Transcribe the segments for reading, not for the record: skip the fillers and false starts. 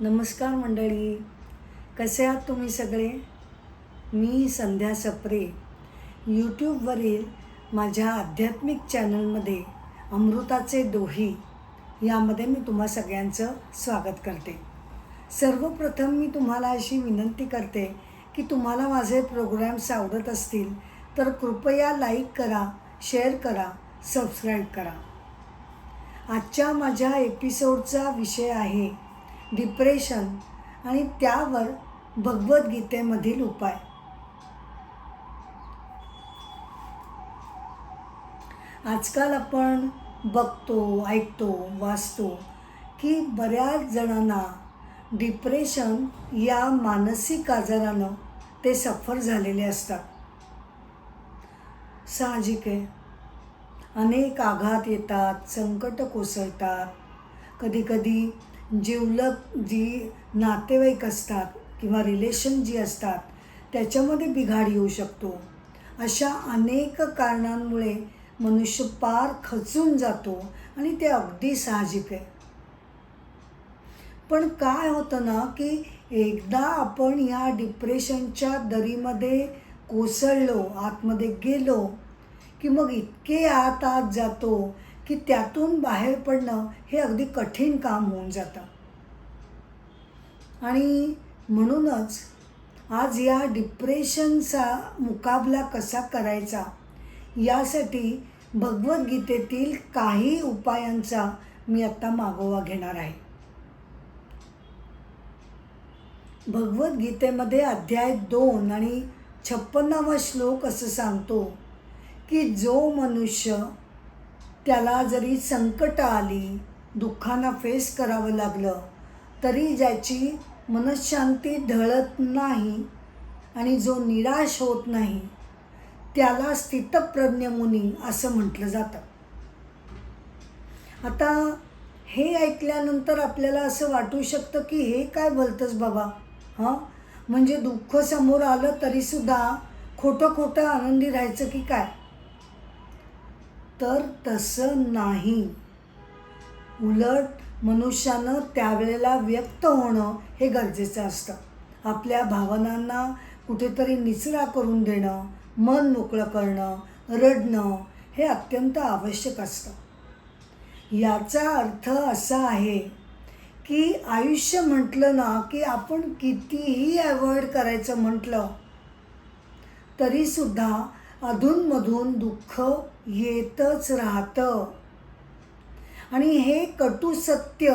नमस्कार मंडळी, कसे आहात तुम्ही सगळे? मी संध्या सप्रे यूट्यूबवरील माझ्या आध्यात्मिक चॅनलमध्ये अमृताचे दोही यामध्ये मी तुम्हा सगळ्यांचं स्वागत करते. सर्वप्रथम मी तुम्हाला अशी विनंती करते की तुम्हाला माझे प्रोग्राम्स आवडत असतील तर कृपया लाईक करा, शेअर करा, सबस्क्राईब करा. आजच्या माझ्या एपिसोडचा विषय आहे डिप्रेशन आणि त्यावर भगवद्गीतेमधील उपाय. आजकाल आपण बघतो, ऐकतो, वाचतो की बऱ्याच जणांना डिप्रेशन या मानसिक आजारानं ते सफर झालेले असतात. साहजिक आहे, अनेक आघात येतात, संकट कोसळतात. कधीकधी जिवलग जी नातेवाईक असतात किंवा रिलेशन जी असतात त्याच्यामध्ये बिघाड येऊ शकतो. अशा अनेक कारणांमुळे मनुष्य पार खचून जातो आणि ते अगदी साहजिक आहे. पण काय होतं ना की एकदा आपण या डिप्रेशनच्या दरीमध्ये कोसळलो, आतमध्ये गेलो की मग इतके आत जातो की त्यातून बाहेर पडणं हे अगदी कठीण काम होऊन जातं. आणि म्हणूनच आज या डिप्रेशनचा मुकाबला कसा करायचा यासाठी भगवद्गीतेतील काही उपायांचा मी आत्ता मागोवा घेणार आहे. भगवद्गीतेमध्ये अध्याय 2 आणि 56वा श्लोक असं सांगतो की जो मनुष्य त्याला जरी संकट आली, दुःखांना फेस करावं लागलं तरी ज्याची मनःशांती ढळत नाही आणि जो निराश होत नाही त्याला स्थितप्रज्ञ मुनी असं म्हटलं जातं. आता हे ऐकल्यानंतर आपल्याला असं वाटू शकतं की हे काय बोलतंस बाबा, म्हणजे दुःख समोर आलं तरीसुद्धा खोटं आनंदी राहायचं की काय? तर तसं नाही. उलट मनुष्यानं त्यावेळेला व्यक्त होणं हे गरजेचं असतं. आपल्या भावनांना कुठेतरी निचरा करून देणं, मन मोकळं करणं, रडणं हे अत्यंत आवश्यक असतं. याचा अर्थ असा आहे की आयुष्य म्हटलं ना की आपण कितीही अवॉइड करायचं म्हटलं तरीसुद्धा अधूनमधून दुःख येतच राहतं. आणि हे कटू सत्य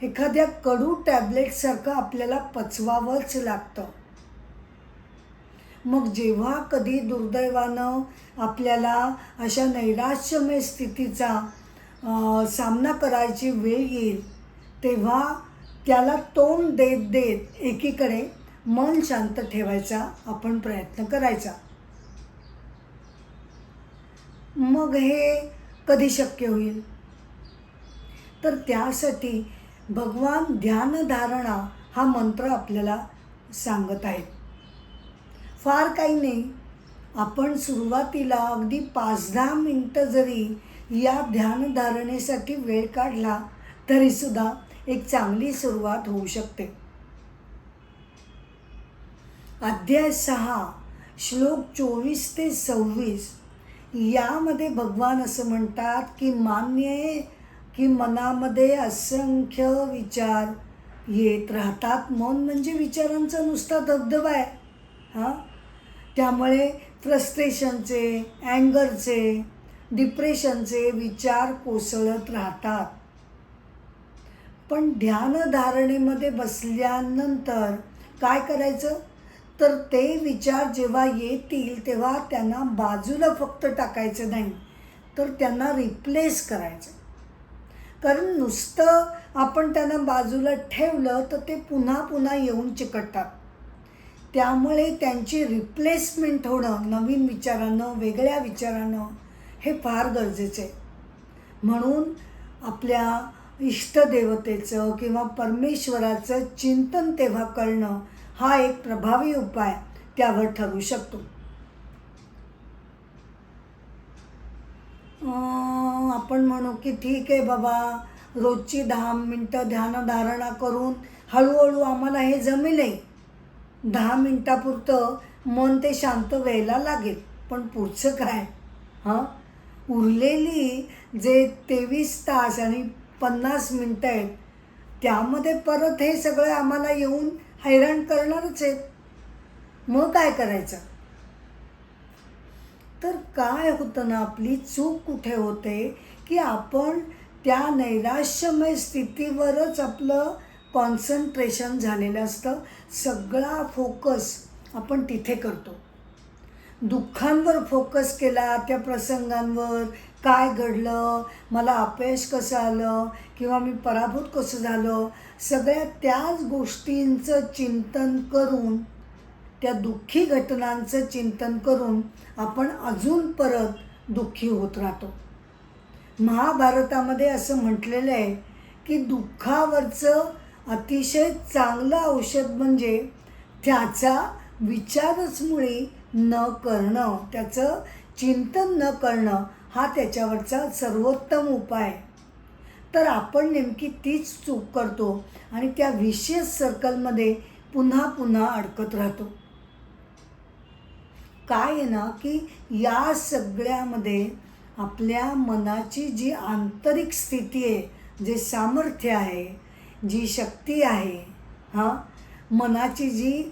एखाद्या कडू टॅबलेटसारखं आपल्याला पचवावंच लागतं. मग जेव्हा कधी दुर्दैवानं आपल्याला अशा नैराश्यमय स्थितीचा सामना करायची वेळ येईल तेव्हा त्याला तोंड देत देत एकीकडे मन शांत ठेवायचा आपण प्रयत्न करायचा. मग हे कधी शक्य होईल? तर त्यासाठी भगवान ध्यानधारणा हा मंत्र आपल्याला सांगत आहेत. फार काही नाही, आपण सुरुवातीला अगदी 5-10 मिनटं जरी या ध्यानधारणेसाठी वेळ काढला तरीसुद्धा एक चांगली सुरुवात होऊ शकते. अध्याय 6 श्लोक 24 ते 26 यामध्ये भगवान असं म्हणतात की मान्य आहे की मनामध्ये असंख्य विचार येत राहतात. मन म्हणजे विचारांचा नुसता धबधबा आहे. त्यामुळे फ्रस्ट्रेशनचे, अँगरचे, डिप्रेशनचे विचार कोसळत राहतात. पण ध्यानधारणेमध्ये बसल्यानंतर काय करायचं तर ते विचार जेव्हा येतील तेव्हा त्यांना बाजूला फक्त टाकायचं नाही तर त्यांना रिप्लेस करायचं. कारण नुसतं आपण त्यांना बाजूला ठेवलं तर ते पुन्हा पुन्हा येऊन चिकटतात. त्यामुळे त्यांची रिप्लेसमेंट होणं नवीन विचारानं, वेगळ्या विचारानं हे फार गरजेचं आहे. म्हणून आपल्या इष्टदेवतेचं किंवा परमेश्वराचं चिंतन तेव्हा करणं हा एक प्रभावी उपाय त्यावर ठरू शकतो. आपण म्हणू की ठीक आहे बाबा, रोजची 10 मिनटं ध्यानधारणा करून हळूहळू आम्हाला हे जमेलही. 10 मिनटापुरतं मन ते शांत व्हायला लागेल, पण पुढचं काय? हां, उरलेली जे 23 तास आणि 50 मिनटं आहेत, त्यामध्ये परत हे सगळं आम्हाला येऊन हैराण करणारच आहेत. मग काय करायचं? तर काय होतं ना, आपली चूक कुठे होते की आपण त्या नैराश्यमय स्थितीवरच आपलं कॉन्सन्ट्रेशन झालेलं असतं. सगळा फोकस आपण तिथे करतो. दुःखांवर फोकस केला, त्या प्रसंगांवर, काय घडलं, मला अपयश कसं आलं किंवा मी पराभूत कसं झालं, सगळ्या त्याच गोष्टींचं चिंतन करून, त्या दुःखी घटनांचं चिंतन करून आपण अजून परत दुःखी होत राहतो. महाभारतामध्ये असं म्हटलेलं आहे की दुःखावरचं अतिशय चांगलं औषध म्हणजे त्याचा विचारच मुळी न करणं, त्याचं चिंतन न करणं, हा त्याच्यावरचा सर्वोत्तम उपाय आहे. तर आपण नेमकी तीच चूक करतो आणि त्या विशियस सर्कलमध्ये पुन्हा पुन्हा अडकत राहतो. काय आहे ना की या सगळ्यामध्ये आपल्या मनाची जी आंतरिक स्थिती आहे, जे सामर्थ्य आहे, जी शक्ती आहे, हां, मनाची जी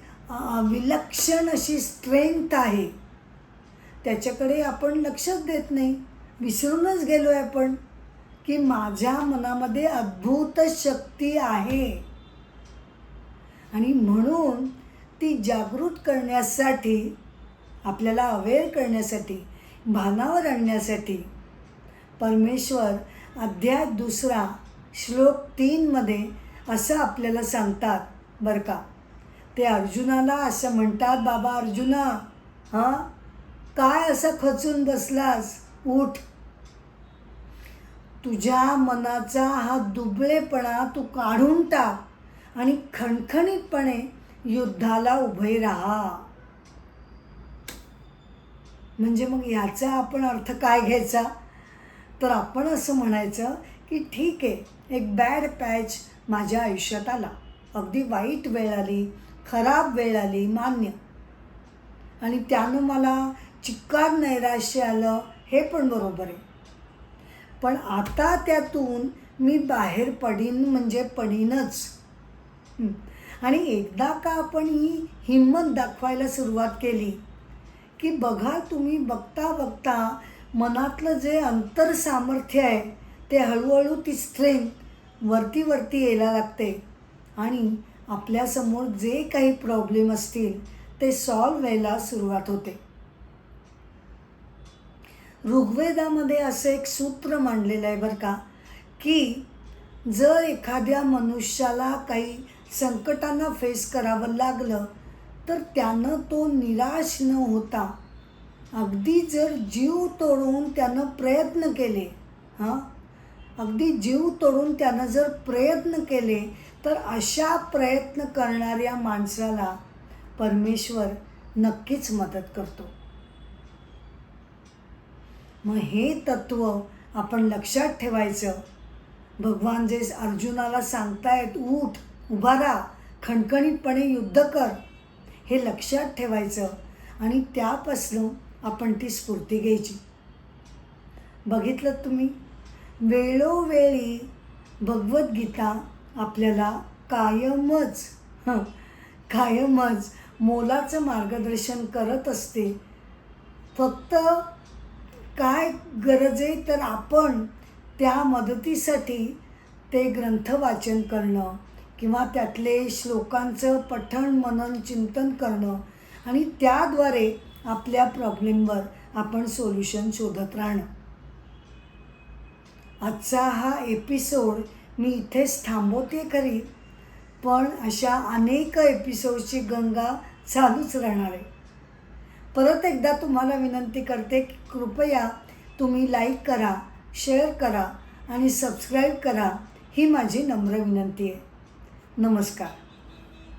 विलक्षण अशी स्ट्रेंथ आहे, त्याच्याकडे आपण लक्षच देत नाही. विसरूनच गेलो आहे आपण की माझ्या मनामध्ये अद्भुत शक्ती आहे. आणि म्हणून ती जागृत करण्यासाठी, आपल्याला अवेअर करण्यासाठी, भानावर आणण्यासाठी परमेश्वर अध्याय 2 श्लोक 3 असं आपल्याला सांगतात बरं का. ते अर्जुनाला असं म्हणतात, बाबा अर्जुना, हां, काय असं खचून बसलास? उठ. तुझ्या मनाचा हा दुबळेपणा तू काढून टाक आणि खणखणीतपणे युद्धाला उभे राहा. म्हणजे मग याचा आपण अर्थ काय घ्यायचा? तर आपण असं म्हणायचं की ठीक आहे, एक बॅड पॅच माझ्या आयुष्यात आला, अगदी वाईट वेळ आली, खराब वेळ आली, मान्य, आणि त्यानं मला चिक्कार नैराश्य आलं, हे पण बरोबर आहे. पण आता त्यातून मी बाहेर पडीन म्हणजे पडीनच. आणि एकदा का आपण ही हिंमत दाखवायला सुरुवात केली की बघा, तुम्ही बघता बघता मनातलं जे अंतर सामर्थ्य आहे ते हळूहळू ती स्ट्रेंथ वरती यायला लागते आणि आपल्यासमोर जे काही प्रॉब्लेम असतील ते सॉल्व व्हायला सुरुवात होते. ऋग्वेदामध्ये असं एक सूत्र मांडलेलं आहे बरं का, की जर एखाद्या मनुष्याला काही संकटांना फेस करावं लागलं तर त्यानं तो निराश न होता अगदी जर जीव तोडून त्यानं प्रयत्न केले, हां, अगदी जीव तोडून त्यानं जर प्रयत्न केले, तर अशा प्रयत्न करणाऱ्या माणसाला परमेश्वर नक्कीच मदत करतो. मग हे तत्त्व आपण लक्षात ठेवायचं. भगवान जे अर्जुनाला सांगतायत, उठ, उभा राहा, खणखणीतपणे युद्ध कर, हे लक्षात ठेवायचं आणि त्यापासून आपण ती स्फूर्ती घ्यायची. बघितलं तुम्ही, वेळोवेळी भगवद्गीता आपल्याला कायमच मोलाचं मार्गदर्शन करत असते. फक्त काय गरज आहे तर आपण त्या मदतीसाठी ते ग्रंथ वाचन करणं किंवा त्यातले श्लोकांचं पठण, मनन, चिंतन करणं आणि त्याद्वारे आपल्या प्रॉब्लेमवर आपण सोल्युशन शोधत राहणं. आजचा हा एपिसोड मी इथेच थांबवते खरी, पण अशा अनेक एपिसोडची गंगा चालूच राहणार आहे. परत एकदा तुम्हाला विनंती करते की कृपया तुम्ही लाईक करा, शेअर करा आणि सबस्क्राईब करा, ही माझी नम्र विनंती आहे. नमस्कार.